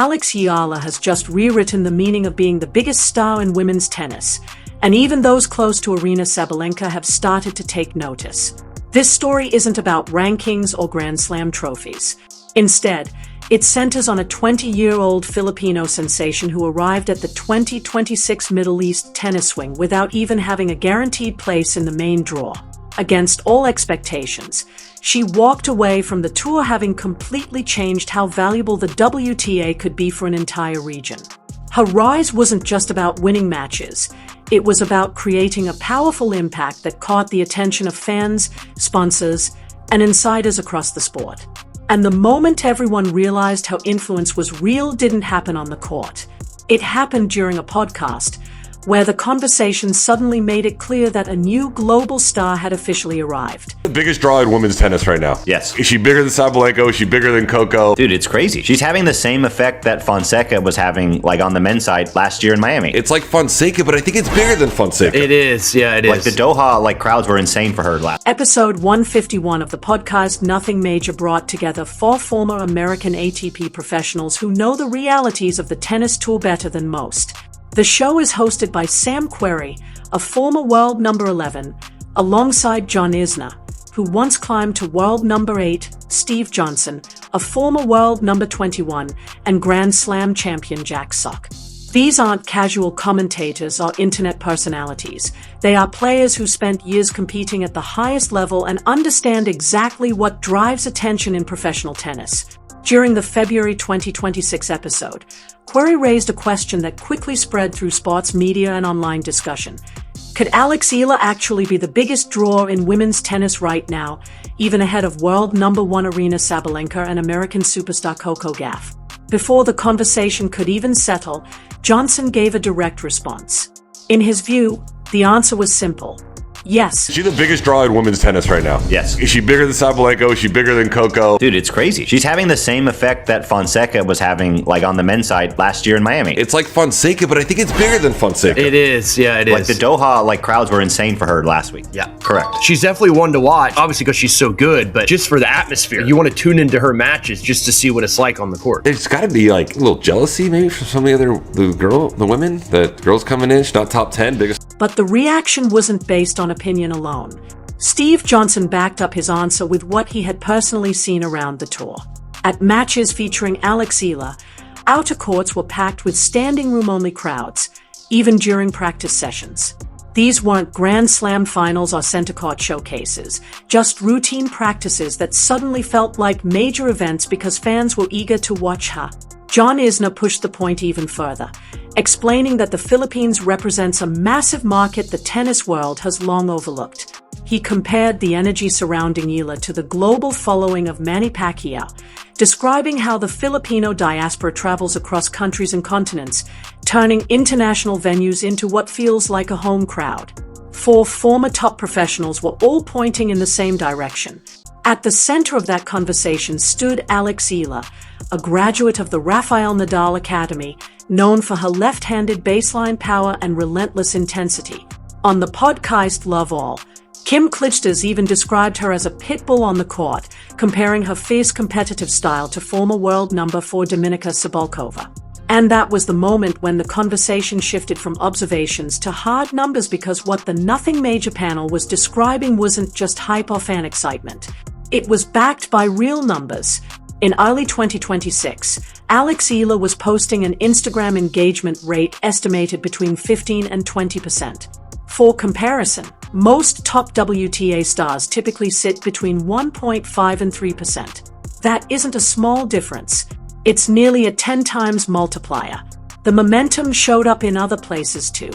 Alex Eala has just rewritten the meaning of being the biggest star in women's tennis, and even those close to Aryna Sabalenka have started to take notice. This story isn't about rankings or Grand Slam trophies. Instead, it centers on a 20-year-old Filipino sensation who arrived at the 2026 Middle East tennis swing without even having a guaranteed place in the main draw. Against all expectations, she walked away from the tour having completely changed how valuable the WTA could be for an entire region. Her rise wasn't just about winning matches. It was about creating a powerful impact that caught the attention of fans, sponsors, and insiders across the sport. And the moment everyone realized her influence was real didn't happen on the court. It happened during a podcast, where the conversation suddenly made it clear that a new global star had officially arrived. The biggest draw in women's tennis right now. Yes. Is she bigger than Sabalenka? Is she bigger than Coco? Dude, it's crazy. She's having the same effect that Fonseca was having, on the men's side last year in Miami. It's like Fonseca, but I think it's bigger than Fonseca. It is, yeah, it is. The Doha, crowds were insane for her last. Episode 151 of the podcast Nothing Major brought together 4 former American ATP professionals who know the realities of the tennis tour better than most. The show is hosted by Sam Querrey, a former world number 11, alongside John Isner, who once climbed to world number 8, Steve Johnson, a former world number 21, and Grand Slam champion Jack Sock. These aren't casual commentators or internet personalities. They are players who spent years competing at the highest level and understand exactly what drives attention in professional tennis. During the February 2026 episode, Querrey raised a question that quickly spread through sports media and online discussion. Could Alex Eala actually be the biggest draw in women's tennis right now, even ahead of world number 1 Aryna Sabalenka and American superstar Coco Gauff? Before the conversation could even settle, Johnson gave a direct response. In his view, the answer was simple. Yes. Is she the biggest draw in women's tennis right now? Yes. Is she bigger than Sabalenka? Is she bigger than Coco? Dude, it's crazy. She's having the same effect that Fonseca was having, on the men's side last year in Miami. It's like Fonseca, but I think it's bigger than Fonseca. It is, yeah, it is. The Doha, crowds were insane for her last week. Yeah. Correct. She's definitely one to watch, obviously because she's so good, but just for the atmosphere. You want to tune into her matches just to see what it's like on the court. There's got to be a little jealousy maybe from some of the women. The girls coming in, she's not top 10, biggest. But the reaction wasn't based on opinion alone. Steve Johnson backed up his answer with what he had personally seen around the tour. At matches featuring Alex Eala, outer courts were packed with standing room-only crowds, even during practice sessions. These weren't Grand Slam finals or center court showcases, just routine practices that suddenly felt like major events because fans were eager to watch her. John Isner pushed the point even further, explaining that the Philippines represents a massive market the tennis world has long overlooked. He compared the energy surrounding Eala to the global following of Manny Pacquiao, describing how the Filipino diaspora travels across countries and continents, turning international venues into what feels like a home crowd. 4 former top professionals were all pointing in the same direction. At the center of that conversation stood Alex Eala, a graduate of the Rafael Nadal Academy, known for her left-handed baseline power and relentless intensity. On the podcast Love All, Kim Clijsters even described her as a pit bull on the court, comparing her fierce competitive style to former world number 4 Dominika Cibulkova. And that was the moment when the conversation shifted from observations to hard numbers because what the Nothing Major panel was describing wasn't just hype or fan excitement. It was backed by real numbers. In early 2026, Alex Eala was posting an Instagram engagement rate estimated between 15 and 20%. For comparison, most top WTA stars typically sit between 1.5 and 3%. That isn't a small difference. It's nearly a 10 times multiplier. The momentum showed up in other places too.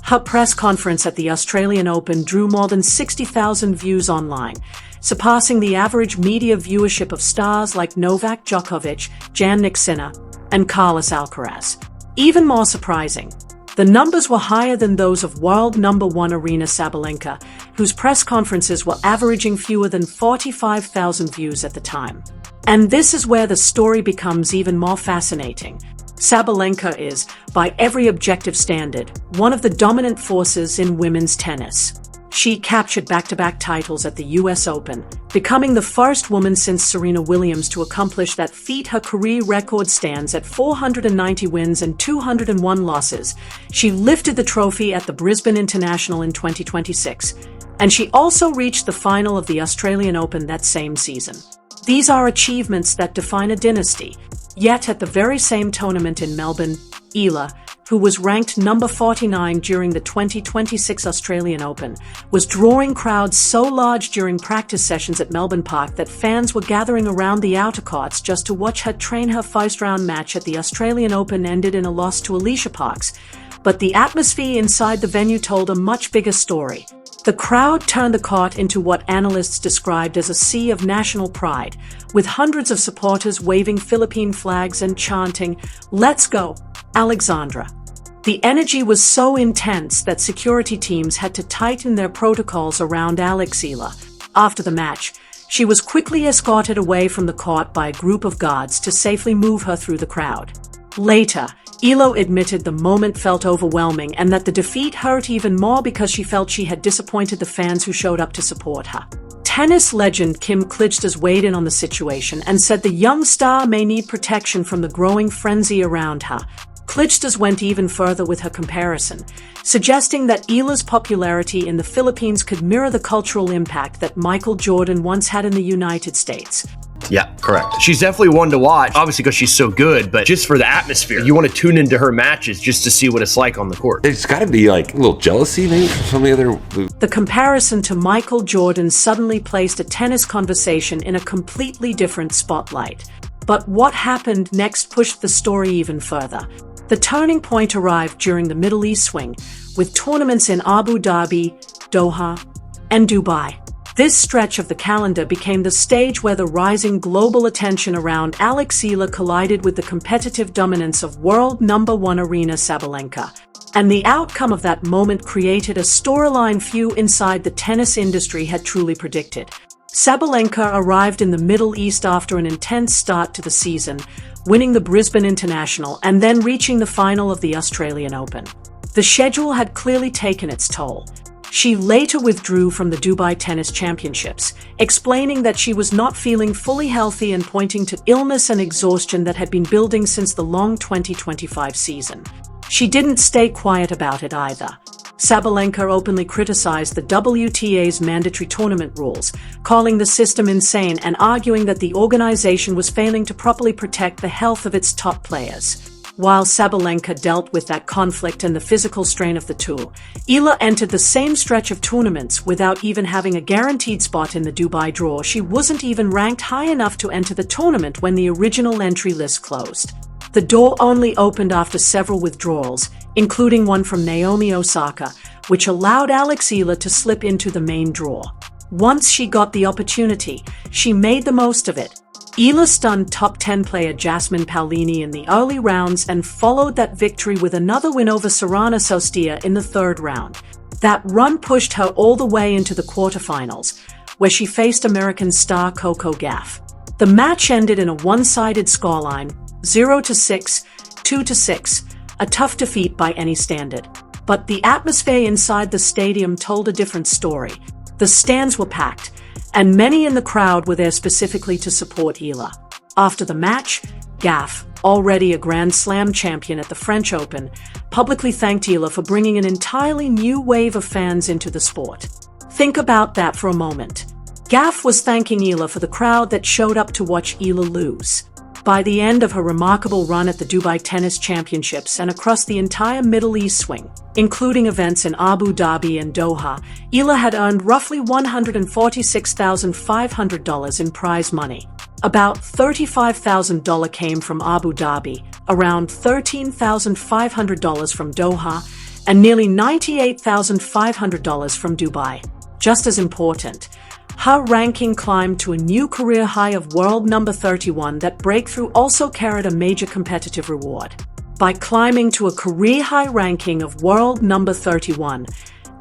Her press conference at the Australian Open drew more than 60,000 views online, surpassing the average media viewership of stars like Novak Djokovic, Jannik Sinner, and Carlos Alcaraz. Even more surprising, the numbers were higher than those of world number 1 Aryna Sabalenka, whose press conferences were averaging fewer than 45,000 views at the time. And this is where the story becomes even more fascinating. Sabalenka is, by every objective standard, one of the dominant forces in women's tennis. She captured back-to-back titles at the US Open, becoming the first woman since Serena Williams to accomplish that feat. Her career record stands at 490 wins and 201 losses. She lifted the trophy at the Brisbane International in 2026, and she also reached the final of the Australian Open that same season. These are achievements that define a dynasty. Yet at the very same tournament in Melbourne, Eala, who was ranked number 49 during the 2026 Australian Open, was drawing crowds so large during practice sessions at Melbourne Park that fans were gathering around the outer courts just to watch her train. Her first-round match at the Australian Open ended in a loss to Alicia Parks, but the atmosphere inside the venue told a much bigger story. The crowd turned the court into what analysts described as a sea of national pride, with hundreds of supporters waving Philippine flags and chanting, "Let's go, Alexandra." The energy was so intense that security teams had to tighten their protocols around Alex Eala. After the match, she was quickly escorted away from the court by a group of guards to safely move her through the crowd. Later, Eala admitted the moment felt overwhelming and that the defeat hurt even more because she felt she had disappointed the fans who showed up to support her. Tennis legend Kim Clijsters weighed in on the situation and said the young star may need protection from the growing frenzy around her. Clijsters went even further with her comparison, suggesting that Eala's popularity in the Philippines could mirror the cultural impact that Michael Jordan once had in the United States. Yeah, correct. She's definitely one to watch, obviously because she's so good, but just for the atmosphere. You want to tune into her matches just to see what it's like on the court. It's got to be like a little jealousy maybe from some of the other... The comparison to Michael Jordan suddenly placed a tennis conversation in a completely different spotlight. But what happened next pushed the story even further. The turning point arrived during the Middle East swing, with tournaments in Abu Dhabi, Doha, and Dubai. This stretch of the calendar became the stage where the rising global attention around Alex Eala collided with the competitive dominance of world number one Aryna Sabalenka. And the outcome of that moment created a storyline few inside the tennis industry had truly predicted. Sabalenka arrived in the Middle East after an intense start to the season, winning the Brisbane International and then reaching the final of the Australian Open. The schedule had clearly taken its toll. She later withdrew from the Dubai Tennis Championships, explaining that she was not feeling fully healthy and pointing to illness and exhaustion that had been building since the long 2025 season. She didn't stay quiet about it either. Sabalenka openly criticized the WTA's mandatory tournament rules, calling the system insane and arguing that the organization was failing to properly protect the health of its top players. While Sabalenka dealt with that conflict and the physical strain of the tour, Eala entered the same stretch of tournaments without even having a guaranteed spot in the Dubai draw. She wasn't even ranked high enough to enter the tournament when the original entry list closed. The door only opened after several withdrawals, including one from Naomi Osaka, which allowed Alex Eala to slip into the main draw. Once she got the opportunity, she made the most of it. Eala stunned top 10 player Jasmine Paolini in the early rounds and followed that victory with another win over Aryna Sabalenka in the third round. That run pushed her all the way into the quarterfinals, where she faced American star Coco Gauff. The match ended in a one-sided scoreline, 0-6, 2-6, a tough defeat by any standard. But the atmosphere inside the stadium told a different story. The stands were packed, and many in the crowd were there specifically to support Eala. After the match, Gauff, already a Grand Slam champion at the French Open, publicly thanked Eala for bringing an entirely new wave of fans into the sport. Think about that for a moment. Gauff was thanking Eala for the crowd that showed up to watch Eala lose. By the end of her remarkable run at the Dubai Tennis Championships and across the entire Middle East swing, including events in Abu Dhabi and Doha, Eala had earned roughly $146,500 in prize money. About $35,000 came from Abu Dhabi, around $13,500 from Doha, and nearly $98,500 from Dubai. Just as important, her ranking climbed to a new career high of world number 31. That breakthrough also carried a major competitive reward. By climbing to a career high ranking of world number 31,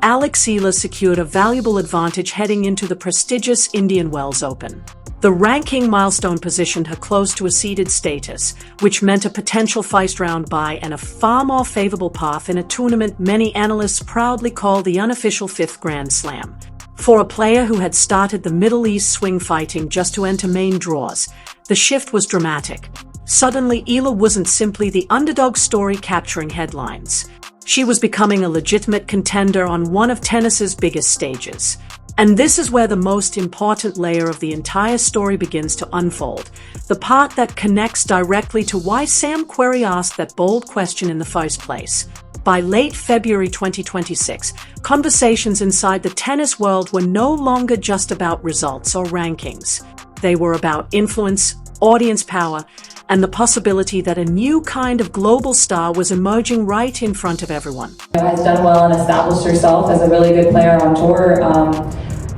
Alex Eala secured a valuable advantage heading into the prestigious Indian Wells Open. The ranking milestone positioned her close to a seeded status, which meant a potential first-round bye and a far more favorable path in a tournament many analysts proudly call the unofficial fifth Grand Slam. For a player who had started the Middle East swing fighting just to enter main draws, the shift was dramatic. Suddenly, Eala wasn't simply the underdog story capturing headlines. She was becoming a legitimate contender on one of tennis's biggest stages. And this is where the most important layer of the entire story begins to unfold, the part that connects directly to why Sam Querrey asked that bold question in the first place. By late February 2026, conversations inside the tennis world were no longer just about results or rankings. They were about influence, audience power, and the possibility that a new kind of global star was emerging right in front of everyone. Has done well and established herself as a really good player on tour.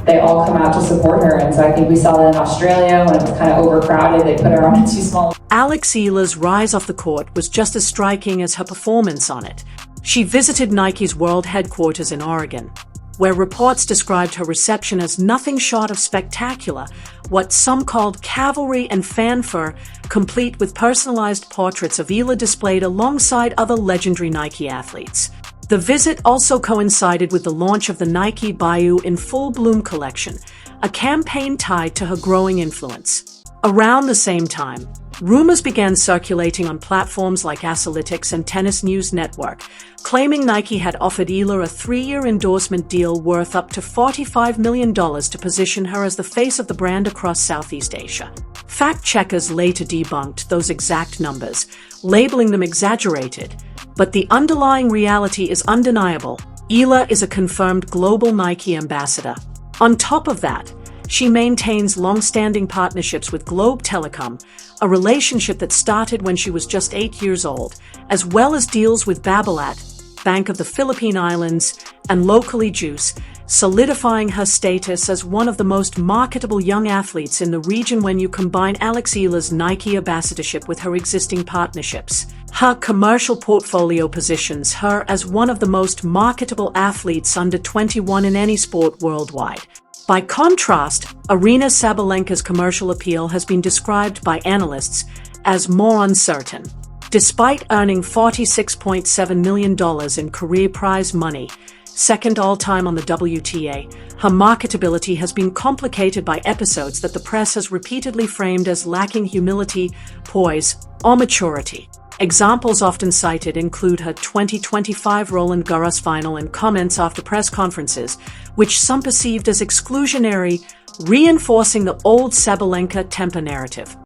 They all come out to support her, and so I think we saw that in Australia when it was kind of overcrowded. They put her on a too small. Alex Eala's rise off the court was just as striking as her performance on it. She visited Nike's world headquarters in Oregon, where reports described her reception as nothing short of spectacular, what some called cavalry and fanfare, complete with personalized portraits of Eala displayed alongside other legendary Nike athletes. The visit also coincided with the launch of the Nike Bayou in Full Bloom collection, a campaign tied to her growing influence. Around the same time, rumors began circulating on platforms like Athletic and Tennis News Network, claiming Nike had offered Eala a 3-year endorsement deal worth up to $45 million to position her as the face of the brand across Southeast Asia. Fact-checkers later debunked those exact numbers, labeling them exaggerated, but the underlying reality is undeniable. Eala is a confirmed global Nike ambassador. On top of that, she maintains long-standing partnerships with Globe Telecom, a relationship that started when she was just 8 years old, as well as deals with Babolat, Bank of the Philippine Islands, and locally Juice, solidifying her status as one of the most marketable young athletes in the region when you combine Alex Eala's Nike ambassadorship with her existing partnerships. Her commercial portfolio positions her as one of the most marketable athletes under 21 in any sport worldwide. By contrast, Aryna Sabalenka's commercial appeal has been described by analysts as more uncertain. Despite earning $46.7 million in career prize money, second all-time on the WTA, her marketability has been complicated by episodes that the press has repeatedly framed as lacking humility, poise, or maturity. Examples often cited include her 2025 Roland Garros final and comments after press conferences, which some perceived as exclusionary, reinforcing the old Sabalenka temper narrative.